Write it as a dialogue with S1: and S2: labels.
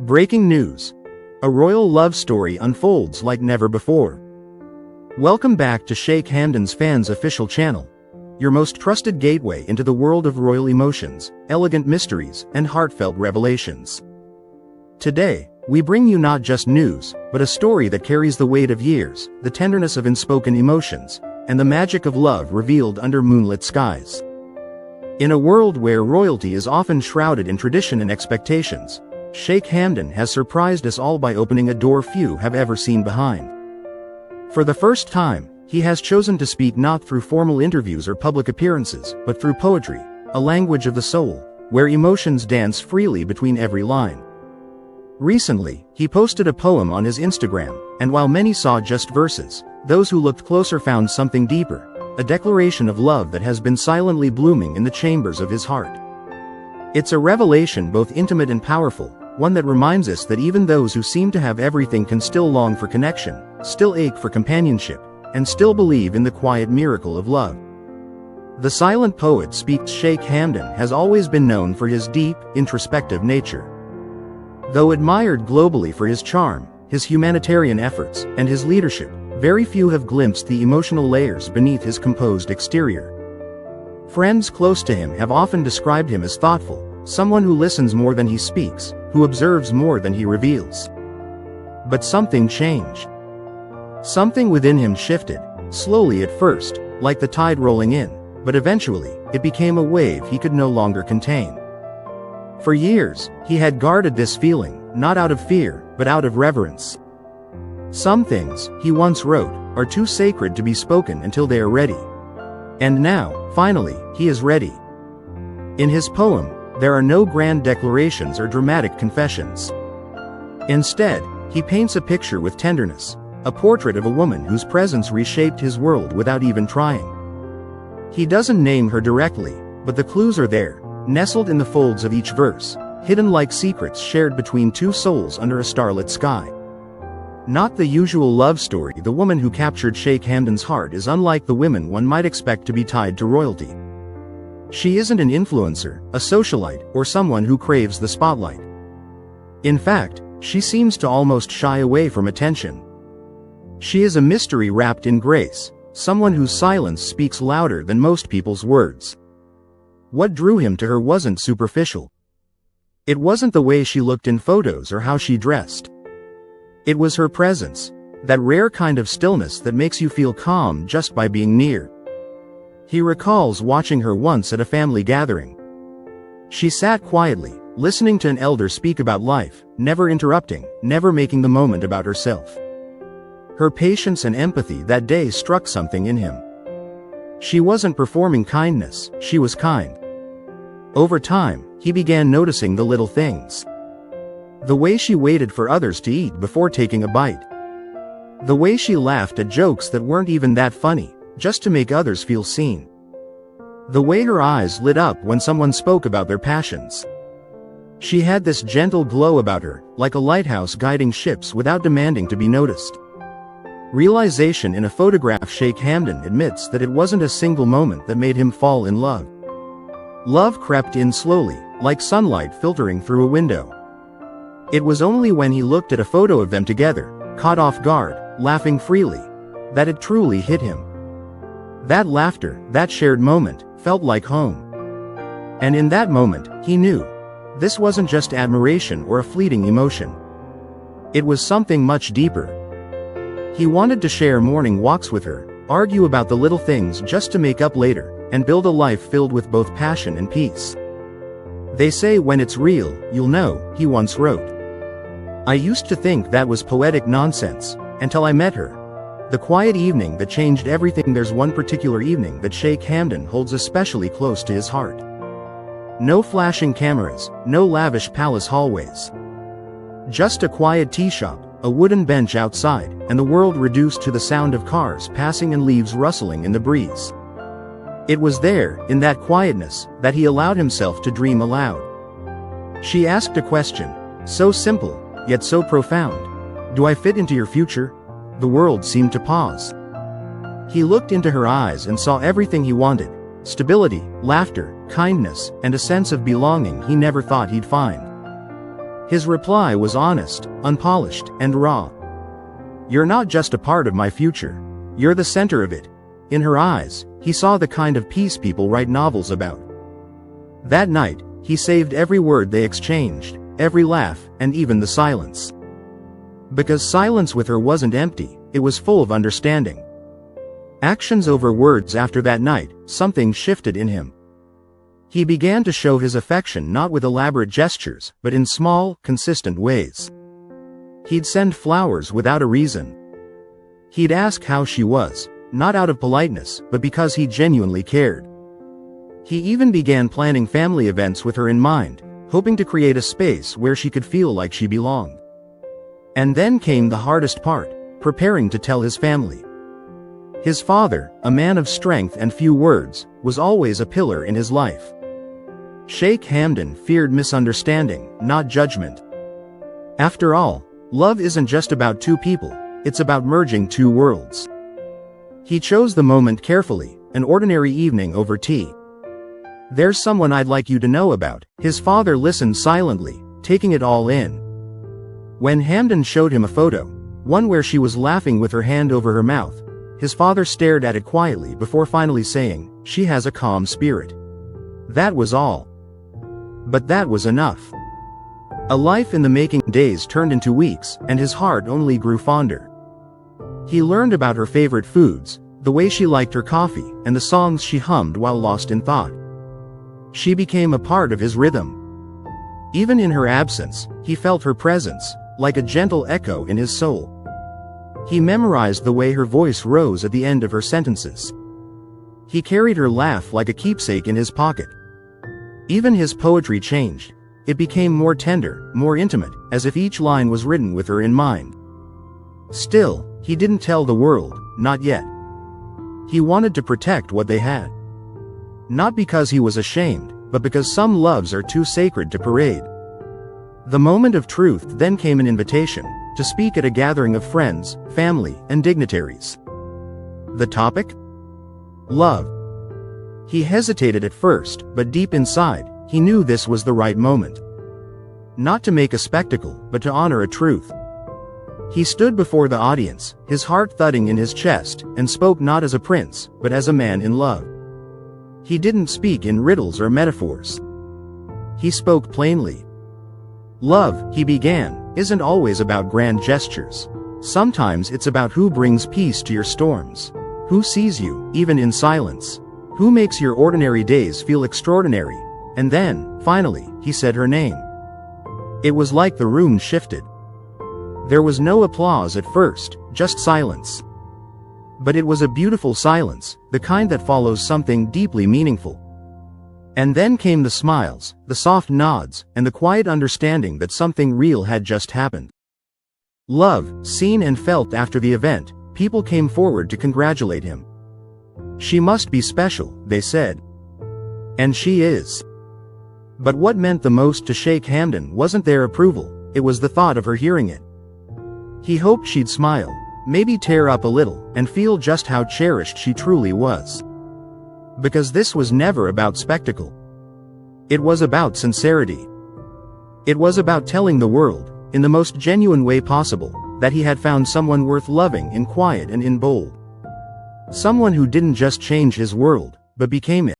S1: Breaking news. A royal love story unfolds like never before. Welcome back to Sheikh Hamdan's Fans official channel, your most trusted gateway into the world of royal emotions, elegant mysteries, and heartfelt revelations. Today, we bring you not just news, but a story that carries the weight of years, the tenderness of unspoken emotions, and the magic of love revealed under moonlit skies. In a world where royalty is often shrouded in tradition and expectations, Sheikh Hamdan has surprised us all by opening a door few have ever seen behind. For the first time, he has chosen to speak not through formal interviews or public appearances, but through poetry, a language of the soul, where emotions dance freely between every line. Recently, he posted a poem on his Instagram, and while many saw just verses, those who looked closer found something deeper, a declaration of love that has been silently blooming in the chambers of his heart. It's a revelation both intimate and powerful, one that reminds us that even those who seem to have everything can still long for connection, still ache for companionship, and still believe in the quiet miracle of love. The silent poet speaks. Sheikh Hamdan has always been known for his deep, introspective nature. Though admired globally for his charm, his humanitarian efforts, and his leadership, very few have glimpsed the emotional layers beneath his composed exterior. Friends close to him have often described him as thoughtful, someone who listens more than he speaks, who observes more than he reveals. But something changed. Something within him shifted, slowly at first, like the tide rolling in, but eventually, it became a wave he could no longer contain. For years, he had guarded this feeling, not out of fear, but out of reverence. Some things, he once wrote, are too sacred to be spoken until they are ready. And now, finally, he is ready. In his poem, there are no grand declarations or dramatic confessions. Instead, he paints a picture with tenderness, a portrait of a woman whose presence reshaped his world without even trying. He doesn't name her directly, but the clues are there, nestled in the folds of each verse, hidden like secrets shared between two souls under a starlit sky. Not the usual love story. The woman who captured Sheikh Hamdan's heart is unlike the women one might expect to be tied to royalty. She isn't an influencer, a socialite, or someone who craves the spotlight. In fact, she seems to almost shy away from attention. She is a mystery wrapped in grace, someone whose silence speaks louder than most people's words. What drew him to her wasn't superficial. It wasn't the way she looked in photos or how she dressed. It was her presence, that rare kind of stillness that makes you feel calm just by being near. He recalls watching her once at a family gathering. She sat quietly, listening to an elder speak about life, never interrupting, never making the moment about herself. Her patience and empathy that day struck something in him. She wasn't performing kindness, she was kind. Over time, he began noticing the little things. The way she waited for others to eat before taking a bite. The way she laughed at jokes that weren't even that funny, just to make others feel seen. The way her eyes lit up when someone spoke about their passions. She had this gentle glow about her, like a lighthouse guiding ships without demanding to be noticed. Realization. In a photograph, Sheikh Hamdan admits that it wasn't a single moment that made him fall in love. Love crept in slowly, like sunlight filtering through a window. It was only when he looked at a photo of them together, caught off guard, laughing freely, that it truly hit him. That laughter, that shared moment, felt like home. And in that moment, he knew. This wasn't just admiration or a fleeting emotion. It was something much deeper. He wanted to share morning walks with her, argue about the little things just to make up later, and build a life filled with both passion and peace. They say when it's real, you'll know, he once wrote. I used to think that was poetic nonsense, until I met her. The quiet evening that changed everything. There's one particular evening that Sheikh Hamdan holds especially close to his heart. No flashing cameras, no lavish palace hallways. Just a quiet tea shop, a wooden bench outside, and the world reduced to the sound of cars passing and leaves rustling in the breeze. It was there, in that quietness, that he allowed himself to dream aloud. She asked a question, so simple, yet so profound. Do I fit into your future? The world seemed to pause. He looked into her eyes and saw everything he wanted: stability, laughter, kindness, and a sense of belonging he never thought he'd find. His reply was honest, unpolished, and raw. "You're not just a part of my future. You're the center of it." In her eyes, he saw the kind of peace people write novels about. That night, he saved every word they exchanged, every laugh, and even the silence. Because silence with her wasn't empty, it was full of understanding. Actions over words. After that night, something shifted in him. He began to show his affection not with elaborate gestures, but in small, consistent ways. He'd send flowers without a reason. He'd ask how she was, not out of politeness, but because he genuinely cared. He even began planning family events with her in mind, hoping to create a space where she could feel like she belonged. And then came the hardest part, preparing to tell his family. His father, a man of strength and few words, was always a pillar in his life. Sheikh Hamdan feared misunderstanding, not judgment. After all, love isn't just about two people, it's about merging two worlds. He chose the moment carefully, an ordinary evening over tea. "There's someone I'd like you to know about." His father listened silently, taking it all in. When Hamdan showed him a photo, one where she was laughing with her hand over her mouth, his father stared at it quietly before finally saying, "She has a calm spirit." That was all. But that was enough. A life in the making. Days turned into weeks, and his heart only grew fonder. He learned about her favorite foods, the way she liked her coffee, and the songs she hummed while lost in thought. She became a part of his rhythm. Even in her absence, he felt her presence, like a gentle echo in his soul. He memorized the way her voice rose at the end of her sentences. He carried her laugh like a keepsake in his pocket. Even his poetry changed. It became more tender, more intimate, as if each line was written with her in mind. Still, he didn't tell the world, not yet. He wanted to protect what they had. Not because he was ashamed, but because some loves are too sacred to parade. The moment of truth then came, an invitation to speak at a gathering of friends, family, and dignitaries. The topic? Love. He hesitated at first, but deep inside, he knew this was the right moment. Not to make a spectacle, but to honor a truth. He stood before the audience, his heart thudding in his chest, and spoke not as a prince, but as a man in love. He didn't speak in riddles or metaphors. He spoke plainly. "Love," he began, "isn't always about grand gestures. Sometimes it's about who brings peace to your storms, who sees you, even in silence, who makes your ordinary days feel extraordinary." And then, finally, he said her name. It was like the room shifted. There was no applause at first, just silence. But it was a beautiful silence, the kind that follows something deeply meaningful. And then came the smiles, the soft nods, and the quiet understanding that something real had just happened. Love, seen and felt. After the event, people came forward to congratulate him. "She must be special," they said. And she is. But what meant the most to Sheikh Hamdan wasn't their approval, it was the thought of her hearing it. He hoped she'd smile, maybe tear up a little, and feel just how cherished she truly was. Because this was never about spectacle. It was about sincerity. It was about telling the world, in the most genuine way possible, that he had found someone worth loving in quiet and in bold. Someone who didn't just change his world, but became it.